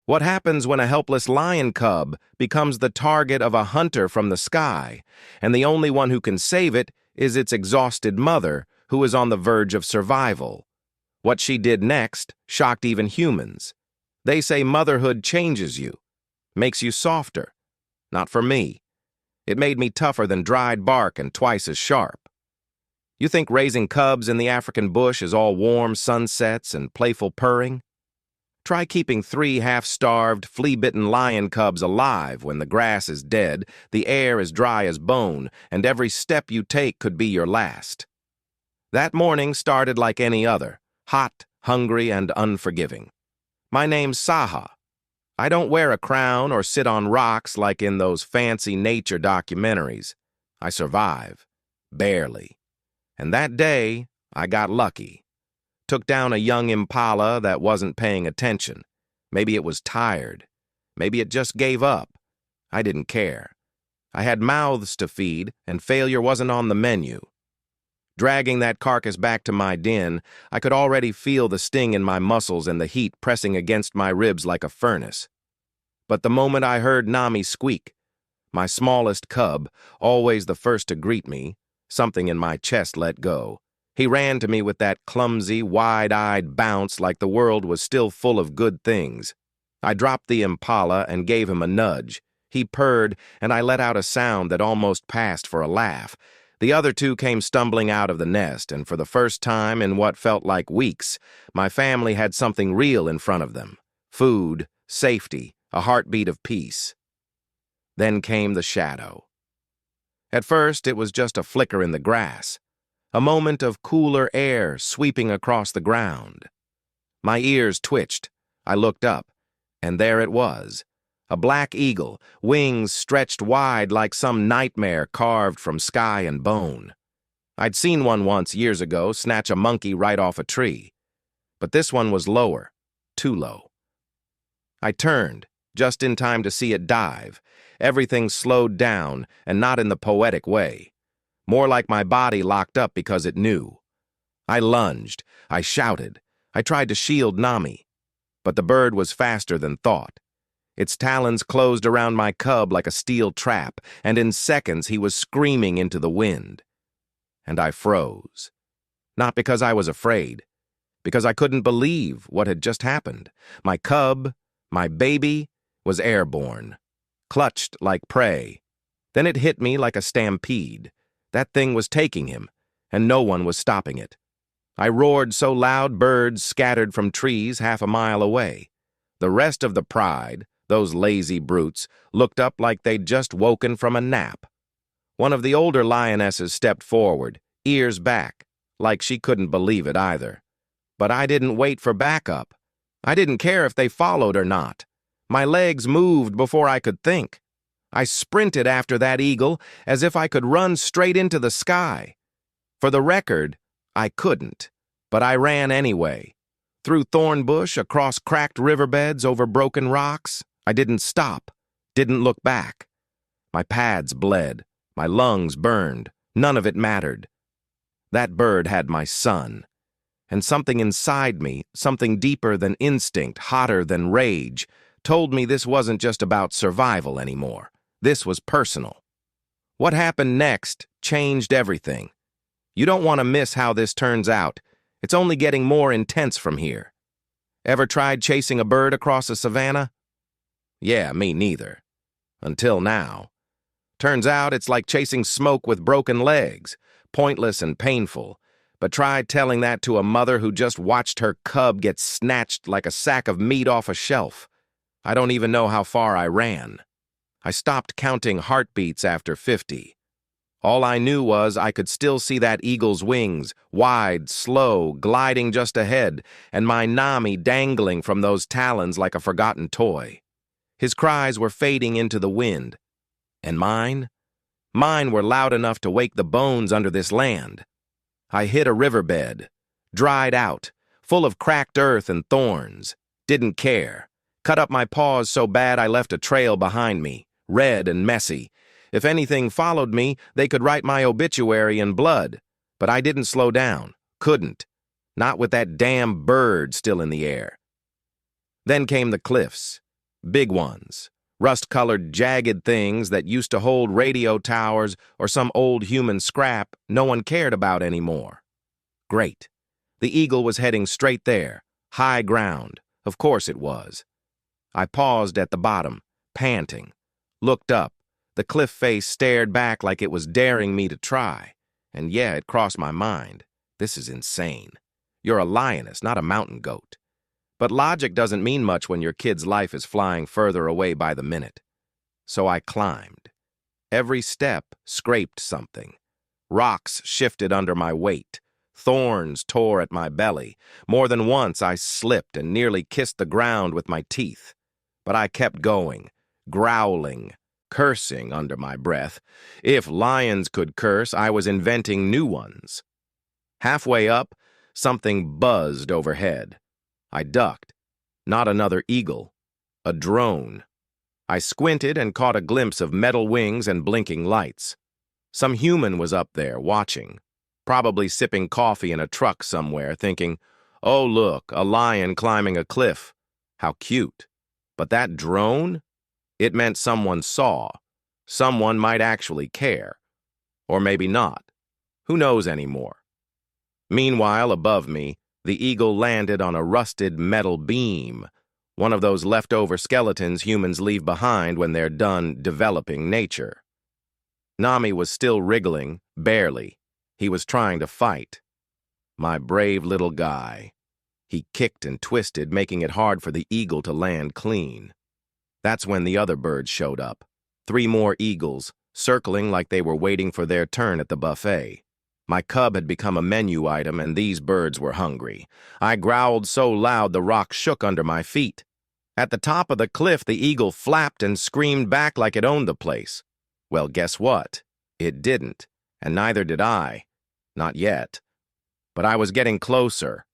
What happens when a helpless lion cub becomes the target of a hunter from the sky, and the only one who can save it is its exhausted mother, who is on the verge of survival? What she did next shocked even humans. They say motherhood changes you, makes you softer. Not for me. It made me tougher than dried bark and twice as sharp. You think raising cubs in the African bush is all warm sunsets and playful purring? Try keeping 3 half-starved, flea-bitten lion cubs alive when the grass is dead, the air is dry as bone, and every step you take could be your last. That morning started like any other, hot, hungry, and unforgiving. My name's Saha. I don't wear a crown or sit on rocks like in those fancy nature documentaries. I survive. Barely. And that day, I got lucky. Took down a young impala that wasn't paying attention. Maybe it was tired. Maybe it just gave up. I didn't care. I had mouths to feed, and failure wasn't on the menu. Dragging that carcass back to my den, I could already feel the sting in my muscles and the heat pressing against my ribs like a furnace. But the moment I heard Nami squeak, my smallest cub, always the first to greet me, something in my chest let go. He ran to me with that clumsy, wide-eyed bounce like the world was still full of good things. I dropped the impala and gave him a nudge. He purred, and I let out a sound that almost passed for a laugh. The other 2 came stumbling out of the nest, and for the first time in what felt like weeks, my family had something real in front of them. Food, safety, a heartbeat of peace. Then came the shadow. At first, it was just a flicker in the grass. A moment of cooler air sweeping across the ground. My ears twitched. I looked up, and there it was. A black eagle, wings stretched wide like some nightmare carved from sky and bone. I'd seen one once years ago snatch a monkey right off a tree. But this one was lower, too low. I turned, just in time to see it dive. Everything slowed down, and not in the poetic way. More like my body locked up because it knew. I lunged. I shouted. I tried to shield Nami. But the bird was faster than thought. Its talons closed around my cub like a steel trap, and in seconds he was screaming into the wind. And I froze. Not because I was afraid. Because I couldn't believe what had just happened. My cub, my baby, was airborne. Clutched like prey. Then it hit me like a stampede. That thing was taking him, and no one was stopping it. I roared so loud birds scattered from trees half a mile away. The rest of the pride, those lazy brutes, looked up like they'd just woken from a nap. One of the older lionesses stepped forward, ears back, like she couldn't believe it either. But I didn't wait for backup. I didn't care if they followed or not. My legs moved before I could think. I sprinted after that eagle as if I could run straight into the sky. For the record, I couldn't, but I ran anyway. Through thorn bush, across cracked riverbeds, over broken rocks. I didn't stop, didn't look back. My pads bled, my lungs burned, none of it mattered. That bird had my son. And something inside me, something deeper than instinct, hotter than rage, told me this wasn't just about survival anymore. This was personal. What happened next changed everything. You don't want to miss how this turns out. It's only getting more intense from here. Ever tried chasing a bird across a savanna? Yeah, me neither. Until now. Turns out it's like chasing smoke with broken legs, pointless and painful. But try telling that to a mother who just watched her cub get snatched like a sack of meat off a shelf. I don't even know how far I ran. I stopped counting heartbeats after 50. All I knew was I could still see that eagle's wings, wide, slow, gliding just ahead, and my Nami dangling from those talons like a forgotten toy. His cries were fading into the wind. And mine? Mine were loud enough to wake the bones under this land. I hit a riverbed, dried out, full of cracked earth and thorns. Didn't care. Cut up my paws so bad I left a trail behind me, red and messy. If anything followed me, they could write my obituary in blood. But I didn't slow down. Couldn't. Not with that damn bird still in the air. Then came the cliffs. Big ones. Rust-colored, jagged things that used to hold radio towers or some old human scrap no one cared about anymore. Great. The eagle was heading straight there. High ground. Of course it was. I paused at the bottom, panting. Looked up. The cliff face stared back like it was daring me to try. And yeah, it crossed my mind. This is insane. You're a lioness, not a mountain goat. But logic doesn't mean much when your kid's life is flying further away by the minute. So I climbed. Every step scraped something. Rocks shifted under my weight. Thorns tore at my belly. More than once I slipped and nearly kissed the ground with my teeth. But I kept going, growling, cursing under my breath. If lions could curse, I was inventing new ones. Halfway up, something buzzed overhead. I ducked. Not another eagle. A drone. I squinted and caught a glimpse of metal wings and blinking lights. Some human was up there, watching. Probably sipping coffee in a truck somewhere, thinking, oh look, a lion climbing a cliff. How cute. But that drone? It meant someone saw. Someone might actually care. Or maybe not. Who knows anymore? Meanwhile, above me, the eagle landed on a rusted metal beam, one of those leftover skeletons humans leave behind when they're done developing nature. Nami was still wriggling, barely. He was trying to fight. My brave little guy. He kicked and twisted, making it hard for the eagle to land clean. That's when the other birds showed up. 3 more eagles, circling like they were waiting for their turn at the buffet. My cub had become a menu item, and these birds were hungry. I growled so loud the rock shook under my feet. At the top of the cliff, the eagle flapped and screamed back like it owned the place. Well, guess what? It didn't, and neither did I. Not yet. But I was getting closer.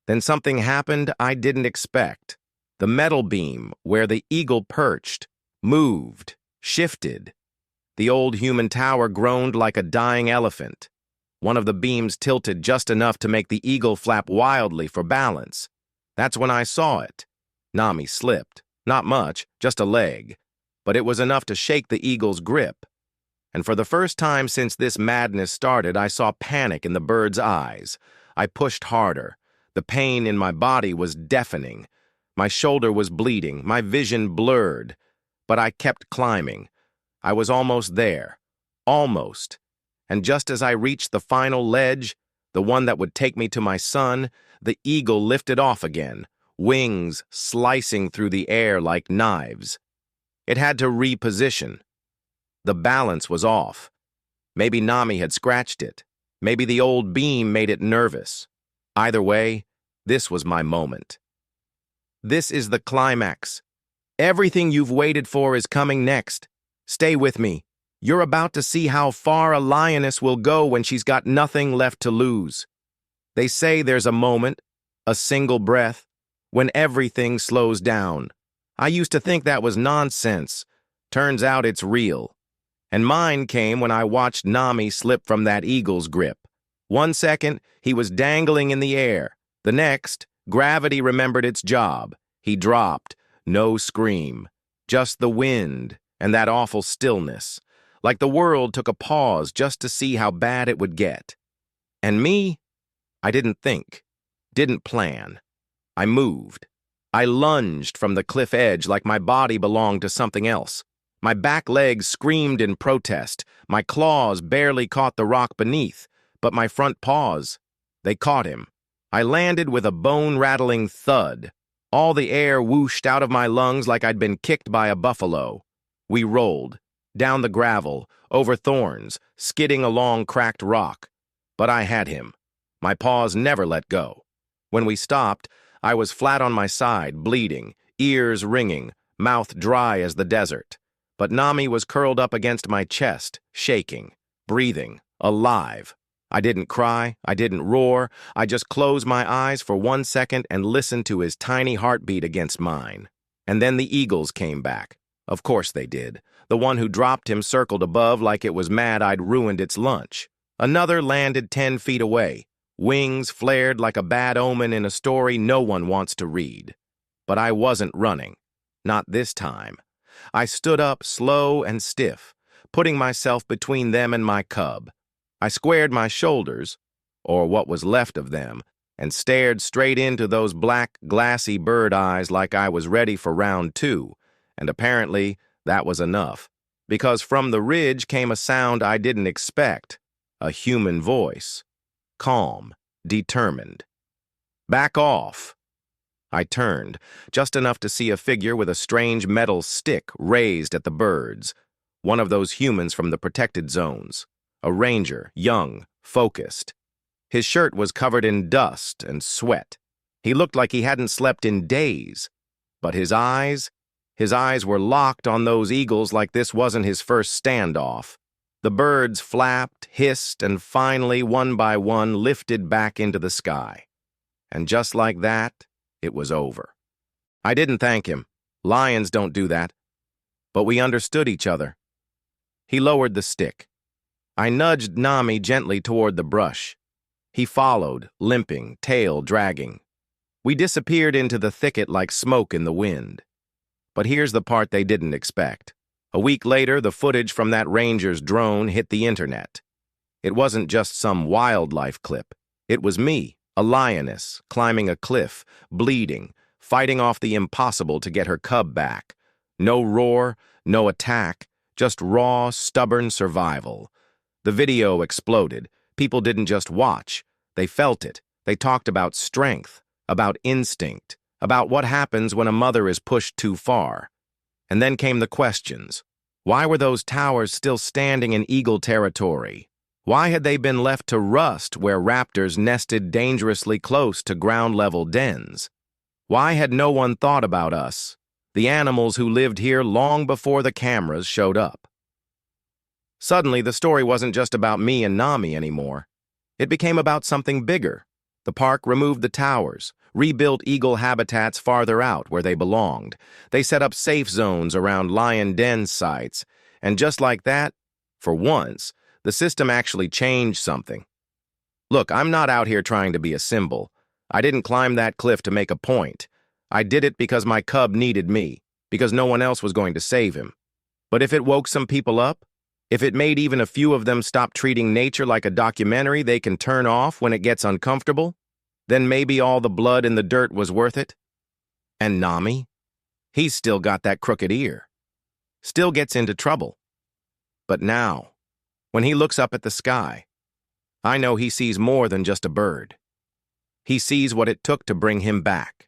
Then something happened I didn't expect. The metal beam, where the eagle perched, moved, shifted. The old human tower groaned like a dying elephant. One of the beams tilted just enough to make the eagle flap wildly for balance. That's when I saw it. Nami slipped. Not much, just a leg. But it was enough to shake the eagle's grip. And for the first time since this madness started, I saw panic in the bird's eyes. I pushed harder. The pain in my body was deafening. My shoulder was bleeding, my vision blurred. But I kept climbing. I was almost there. Almost. And just as I reached the final ledge, the one that would take me to my son, the eagle lifted off again, wings slicing through the air like knives. It had to reposition. The balance was off. Maybe Nami had scratched it. Maybe the old beam made it nervous. Either way, this was my moment. This is the climax. Everything you've waited for is coming next. Stay with me. You're about to see how far a lioness will go when she's got nothing left to lose. They say there's a moment, a single breath, when everything slows down. I used to think that was nonsense. Turns out it's real. And mine came when I watched Nami slip from that eagle's grip. 1 second, he was dangling in the air. The next, gravity remembered its job. He dropped. No scream. Just the wind and that awful stillness. Like the world took a pause just to see how bad it would get. And me? I didn't think. Didn't plan. I moved. I lunged from the cliff edge like my body belonged to something else. My back legs screamed in protest. My claws barely caught the rock beneath, but my front paws, they caught him. I landed with a bone-rattling thud. All the air whooshed out of my lungs like I'd been kicked by a buffalo. We rolled, down the gravel, over thorns, skidding along cracked rock. But I had him. My paws never let go. When we stopped, I was flat on my side, bleeding, ears ringing, mouth dry as the desert. But Nami was curled up against my chest, shaking, breathing, alive. I didn't cry, I didn't roar, I just closed my eyes for 1 second and listened to his tiny heartbeat against mine. And then the eagles came back. Of course they did. The one who dropped him circled above like it was mad I'd ruined its lunch. Another landed 10 feet away. Wings flared like a bad omen in a story no one wants to read. But I wasn't running. Not this time. I stood up slow and stiff, putting myself between them and my cub. I squared my shoulders, or what was left of them, and stared straight into those black, glassy bird eyes like I was ready for round two, and apparently that was enough, because from the ridge came a sound I didn't expect, a human voice, calm, determined. "Back off!" I turned, just enough to see a figure with a strange metal stick raised at the birds, one of those humans from the protected zones, a ranger, young, focused. His shirt was covered in dust and sweat. He looked like he hadn't slept in days. But his eyes were locked on those eagles like this wasn't his first standoff. The birds flapped, hissed, and finally, one by one, lifted back into the sky. And just like that, it was over. I didn't thank him. Lions don't do that. But we understood each other. He lowered the stick. I nudged Nami gently toward the brush. He followed, limping, tail dragging. We disappeared into the thicket like smoke in the wind. But here's the part they didn't expect. A week later, the footage from that ranger's drone hit the internet. It wasn't just some wildlife clip. It was me, a lioness, climbing a cliff, bleeding, fighting off the impossible to get her cub back. No roar, no attack, just raw, stubborn survival. The video exploded. People didn't just watch. They felt it. They talked about strength, about instinct, about what happens when a mother is pushed too far. And then came the questions. Why were those towers still standing in eagle territory? Why had they been left to rust where raptors nested dangerously close to ground-level dens? Why had no one thought about us, the animals who lived here long before the cameras showed up? Suddenly, the story wasn't just about me and Nami anymore. It became about something bigger. The park removed the towers, rebuilt eagle habitats farther out where they belonged. They set up safe zones around lion den sites. And just like that, for once, the system actually changed something. Look, I'm not out here trying to be a symbol. I didn't climb that cliff to make a point. I did it because my cub needed me, because no one else was going to save him. But if it woke some people up, if it made even a few of them stop treating nature like a documentary they can turn off when it gets uncomfortable, then maybe all the blood in the dirt was worth it. And Nami? He's still got that crooked ear. Still gets into trouble. But now, when he looks up at the sky, I know he sees more than just a bird. He sees what it took to bring him back.